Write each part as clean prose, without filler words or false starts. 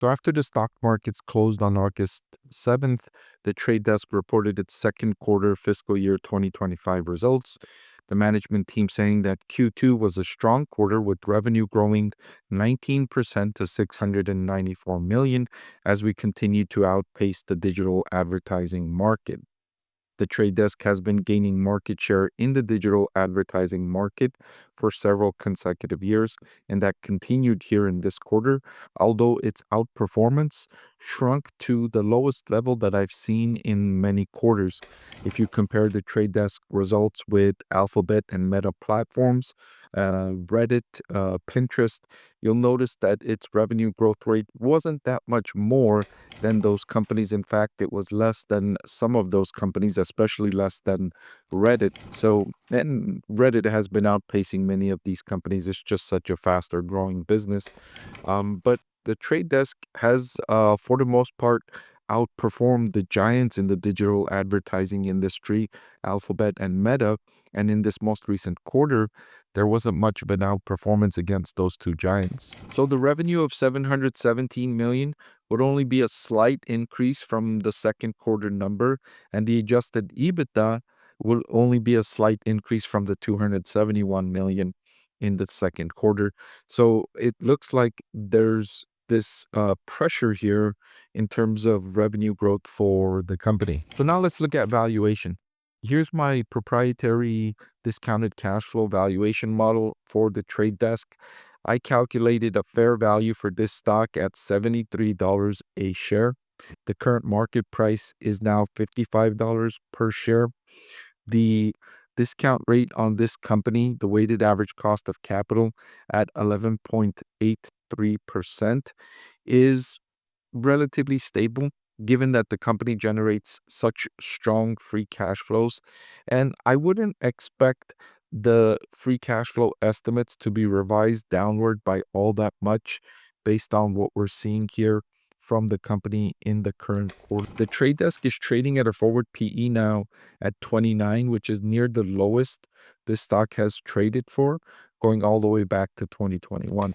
So after the stock markets closed on August 7th, the trade desk reported its second quarter fiscal year 2025 results. The management team saying that Q2 was a strong quarter with revenue growing 19% to 694 million as we continue to outpace the digital advertising market. The trade desk has been gaining market share in the digital advertising market for several consecutive years, and that continued here in this quarter, although its outperformance shrunk to the lowest level that I've seen in many quarters. If you compare the trade desk results with Alphabet and Meta platforms, Reddit, Pinterest, you'll notice that its revenue growth rate wasn't that much more than those companies. In fact, it was less than some of those companies, especially less than Reddit. So, and Reddit has been outpacing many of these companies. It's just such a faster growing business. But the trade desk has, for the most part, outperformed the giants in the digital advertising industry, Alphabet and Meta. And in this most recent quarter, there wasn't much of an outperformance against those two giants. So the revenue of 717 million would only be a slight increase from the second quarter number, and the adjusted EBITDA will only be a slight increase from the 271 million in the second quarter. So it looks like there's this pressure here in terms of revenue growth for the company. So now let's look at valuation. Here's my proprietary discounted cash flow valuation model for the trade desk. I calculated a fair value for this stock at $73 a share. The current market price is now $55 per share. The discount rate on this company, the weighted average cost of capital at 11.83%, is relatively stable given that the company generates such strong free cash flows. And I wouldn't expect the free cash flow estimates to be revised downward by all that much based on what we're seeing here from the company in the current quarter. The trade desk is trading at a forward PE now at 29, which is near the lowest this stock has traded for, going all the way back to 2021.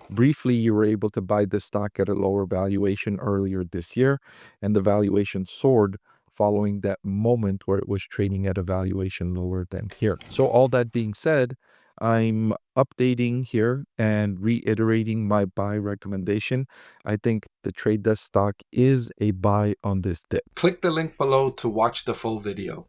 Briefly, you were able to buy this stock at a lower valuation earlier this year, and the valuation soared following that moment where it was trading at a valuation lower than here. So all that being said, I'm updating here and reiterating my buy recommendation. I think the trade desk stock is a buy on this dip. Click the link below to watch the full video.